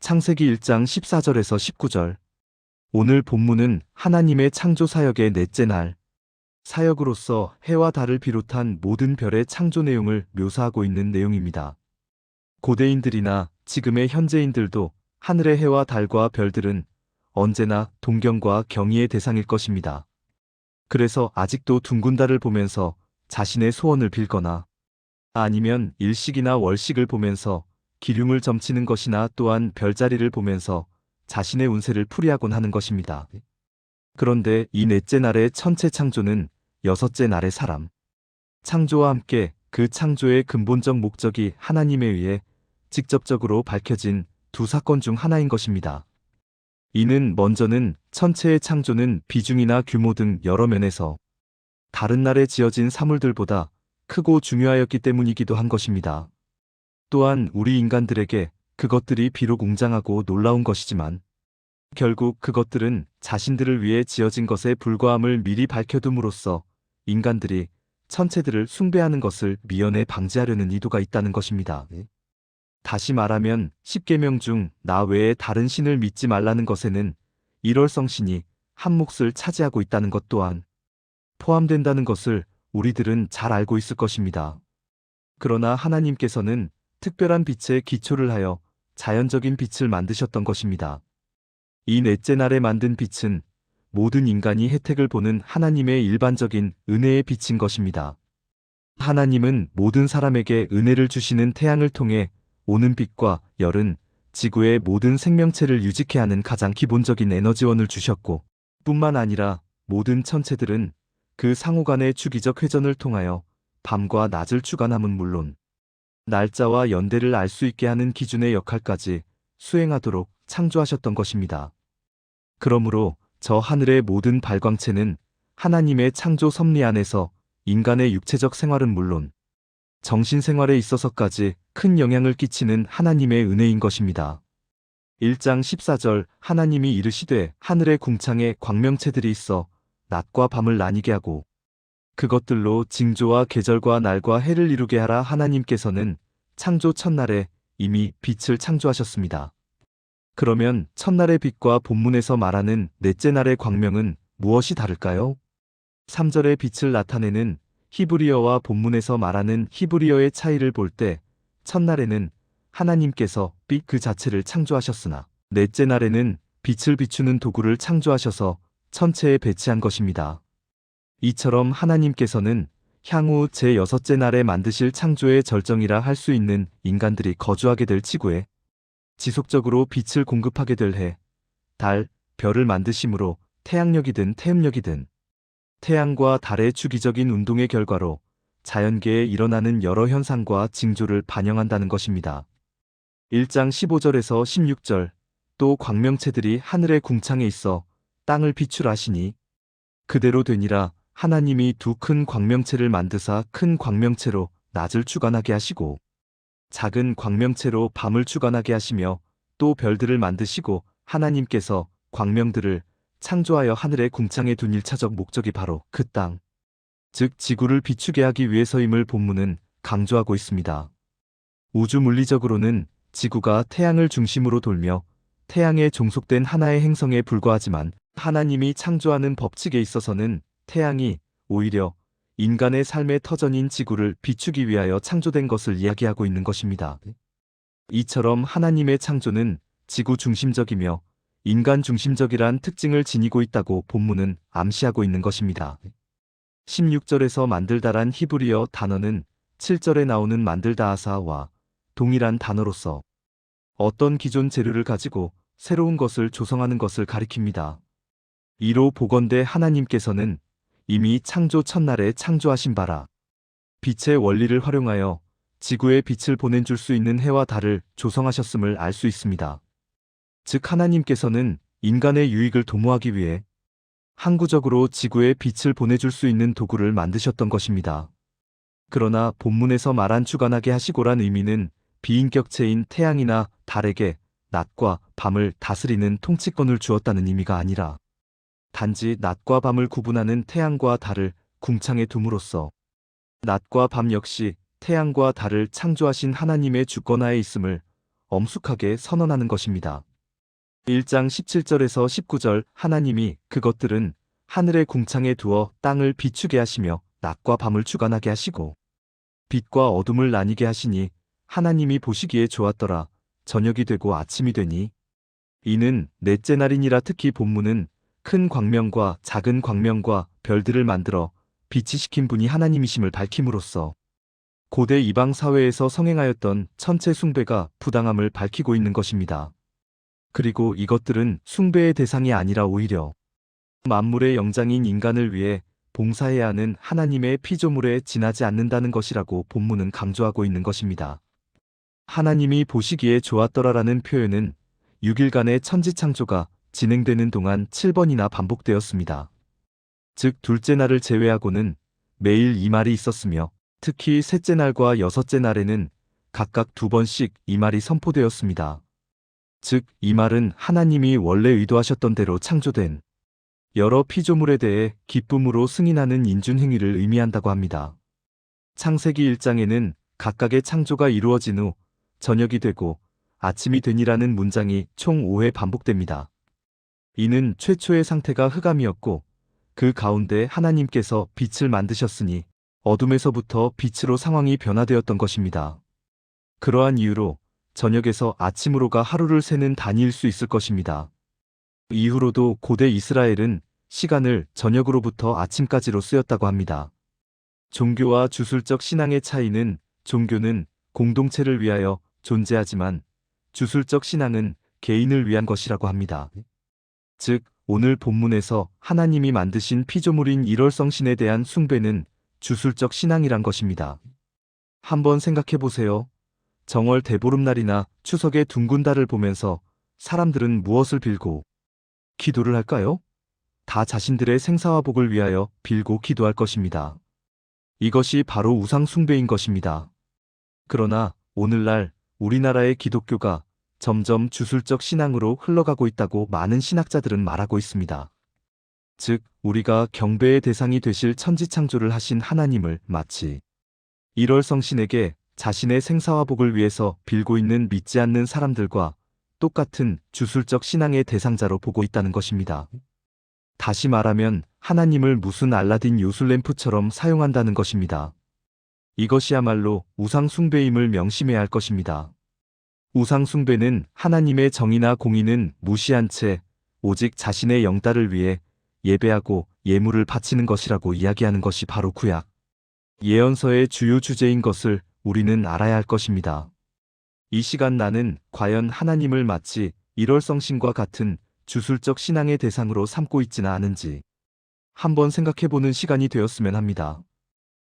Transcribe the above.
창세기 1장 14절에서 19절. 오늘 본문은 하나님의 창조 사역의 넷째 날, 사역으로서 해와 달을 비롯한 모든 별의 창조 내용을 묘사하고 있는 내용입니다. 고대인들이나 지금의 현재인들도 하늘의 해와 달과 별들은 언제나 동경과 경의의 대상일 것입니다. 그래서 아직도 둥근 달을 보면서 자신의 소원을 빌거나 아니면 일식이나 월식을 보면서 기륭을 점치는 것이나 또한 별자리를 보면서 자신의 운세를 풀이하곤 하는 것입니다. 그런데 이 넷째 날의 천체 창조는 여섯째 날의 사람, 창조와 함께 그 창조의 근본적 목적이 하나님에 의해 직접적으로 밝혀진 두 사건 중 하나인 것입니다. 이는 먼저는 천체의 창조는 비중이나 규모 등 여러 면에서 다른 날에 지어진 사물들보다 크고 중요하였기 때문이기도 한 것입니다. 또한 우리 인간들에게 그것들이 비록 웅장하고 놀라운 것이지만 결국 그것들은 자신들을 위해 지어진 것에 불과함을 미리 밝혀둠으로써 인간들이 천체들을 숭배하는 것을 미연에 방지하려는 의도가 있다는 것입니다. 다시 말하면 10계명 중 나 외에 다른 신을 믿지 말라는 것에는 일월성신이 한 몫을 차지하고 있다는 것 또한 포함된다는 것을 우리들은 잘 알고 있을 것입니다. 그러나 하나님께서는 특별한 빛에 기초를 하여 자연적인 빛을 만드셨던 것입니다. 이 넷째 날에 만든 빛은 모든 인간이 혜택을 보는 하나님의 일반적인 은혜의 빛인 것입니다. 하나님은 모든 사람에게 은혜를 주시는 태양을 통해 오는 빛과 열은 지구의 모든 생명체를 유지케 하는 가장 기본적인 에너지원을 주셨고, 뿐만 아니라 모든 천체들은 그 상호간의 주기적 회전을 통하여 밤과 낮을 주관함은 물론 날짜와 연대를 알 수 있게 하는 기준의 역할까지 수행하도록 창조하셨던 것입니다. 그러므로 저 하늘의 모든 발광체는 하나님의 창조 섭리 안에서 인간의 육체적 생활은 물론 정신생활에 있어서까지 큰 영향을 끼치는 하나님의 은혜인 것입니다. 1장 14절 하나님이 이르시되 하늘의 궁창에 광명체들이 있어 낮과 밤을 나뉘게 하고 그것들로 징조와 계절과 날과 해를 이루게 하라. 하나님께서는 창조 첫날에 이미 빛을 창조하셨습니다. 그러면 첫날의 빛과 본문에서 말하는 넷째 날의 광명은 무엇이 다를까요? 3절의 빛을 나타내는 히브리어와 본문에서 말하는 히브리어의 차이를 볼 때 첫날에는 하나님께서 빛 그 자체를 창조하셨으나 넷째 날에는 빛을 비추는 도구를 창조하셔서 천체에 배치한 것입니다. 이처럼 하나님께서는 향후 제6째 날에 만드실 창조의 절정이라 할 수 있는 인간들이 거주하게 될 지구에 지속적으로 빛을 공급하게 될 해, 달, 별을 만드심으로 태양력이든 태음력이든 태양과 달의 주기적인 운동의 결과로 자연계에 일어나는 여러 현상과 징조를 반영한다는 것입니다. 1장 15절에서 16절 또 광명체들이 하늘의 궁창에 있어 땅을 비출하시니 그대로 되니라. 하나님이 두 큰 광명체를 만드사 큰 광명체로 낮을 주관하게 하시고 작은 광명체로 밤을 주관하게 하시며 또 별들을 만드시고 하나님께서 광명들을 창조하여 하늘의 궁창에 둔 1차적 목적이 바로 그 땅, 즉 지구를 비추게 하기 위해서임을 본문은 강조하고 있습니다. 우주 물리적으로는 지구가 태양을 중심으로 돌며 태양에 종속된 하나의 행성에 불과하지만 하나님이 창조하는 법칙에 있어서는 태양이 오히려 인간의 삶의 터전인 지구를 비추기 위하여 창조된 것을 이야기하고 있는 것입니다. 이처럼 하나님의 창조는 지구 중심적이며 인간 중심적이란 특징을 지니고 있다고 본문은 암시하고 있는 것입니다. 16절에서 만들다란 히브리어 단어는 7절에 나오는 만들다하사와 동일한 단어로서 어떤 기존 재료를 가지고 새로운 것을 조성하는 것을 가리킵니다. 이로 보건대 하나님께서는 이미 창조 첫날에 창조하신 바라 빛의 원리를 활용하여 지구에 빛을 보내줄 수 있는 해와 달을 조성하셨음을 알 수 있습니다. 즉 하나님께서는 인간의 유익을 도모하기 위해 항구적으로 지구에 빛을 보내줄 수 있는 도구를 만드셨던 것입니다. 그러나 본문에서 말한 주관하게 하시고란 의미는 비인격체인 태양이나 달에게 낮과 밤을 다스리는 통치권을 주었다는 의미가 아니라 단지 낮과 밤을 구분하는 태양과 달을 궁창에 둠으로써 낮과 밤 역시 태양과 달을 창조하신 하나님의 주권하에 있음을 엄숙하게 선언하는 것입니다. 1장 17절에서 19절 하나님이 그것들은 하늘의 궁창에 두어 땅을 비추게 하시며 낮과 밤을 주관하게 하시고 빛과 어둠을 나뉘게 하시니 하나님이 보시기에 좋았더라. 저녁이 되고 아침이 되니 이는 넷째 날이니라. 특히 본문은 큰 광명과 작은 광명과 별들을 만들어 빛이 시킨 분이 하나님이심을 밝힘으로써 고대 이방 사회에서 성행하였던 천체 숭배가 부당함을 밝히고 있는 것입니다. 그리고 이것들은 숭배의 대상이 아니라 오히려 만물의 영장인 인간을 위해 봉사해야 하는 하나님의 피조물에 지나지 않는다는 것이라고 본문은 강조하고 있는 것입니다. 하나님이 보시기에 좋았더라라는 표현은 6일간의 천지창조가 진행되는 동안 7번이나 반복되었습니다. 즉 둘째 날을 제외하고는 매일 이 말이 있었으며 특히 셋째 날과 여섯째 날에는 각각 2번씩 이 말이 선포되었습니다. 즉 이 말은 하나님이 원래 의도하셨던 대로 창조된 여러 피조물에 대해 기쁨으로 승인하는 인준 행위를 의미한다고 합니다. 창세기 1장에는 각각의 창조가 이루어진 후 저녁이 되고 아침이 되니라는 문장이 총 5회 반복됩니다. 이는 최초의 상태가 흑암이었고 그 가운데 하나님께서 빛을 만드셨으니 어둠에서부터 빛으로 상황이 변화되었던 것입니다. 그러한 이유로 저녁에서 아침으로가 하루를 세는 단위일 수 있을 것입니다. 이후로도 고대 이스라엘은 시간을 저녁으로부터 아침까지로 쓰였다고 합니다. 종교와 주술적 신앙의 차이는 종교는 공동체를 위하여 존재하지만 주술적 신앙은 개인을 위한 것이라고 합니다. 즉 오늘 본문에서 하나님이 만드신 피조물인 일월성신에 대한 숭배는 주술적 신앙이란 것입니다. 한번 생각해 보세요. 정월 대보름날이나 추석의 둥근 달을 보면서 사람들은 무엇을 빌고 기도를 할까요? 다 자신들의 생사와 복을 위하여 빌고 기도할 것입니다. 이것이 바로 우상 숭배인 것입니다. 그러나 오늘날 우리나라의 기독교가 점점 주술적 신앙으로 흘러가고 있다고 많은 신학자들은 말하고 있습니다. 즉 우리가 경배의 대상이 되실 천지창조를 하신 하나님을 마치 일월성신에게 자신의 생사와 복을 위해서 빌고 있는 믿지 않는 사람들과 똑같은 주술적 신앙의 대상자로 보고 있다는 것입니다. 다시 말하면 하나님을 무슨 알라딘 요술램프처럼 사용한다는 것입니다. 이것이야말로 우상 숭배임을 명심해야 할 것입니다. 우상 숭배는 하나님의 정의나 공의는 무시한 채 오직 자신의 영달을 위해 예배하고 예물을 바치는 것이라고 이야기하는 것이 바로 구약 예언서의 주요 주제인 것을 우리는 알아야 할 것입니다. 이 시간 나는 과연 하나님을 마치 일월성신과 같은 주술적 신앙의 대상으로 삼고 있지는 않은지 한번 생각해보는 시간이 되었으면 합니다.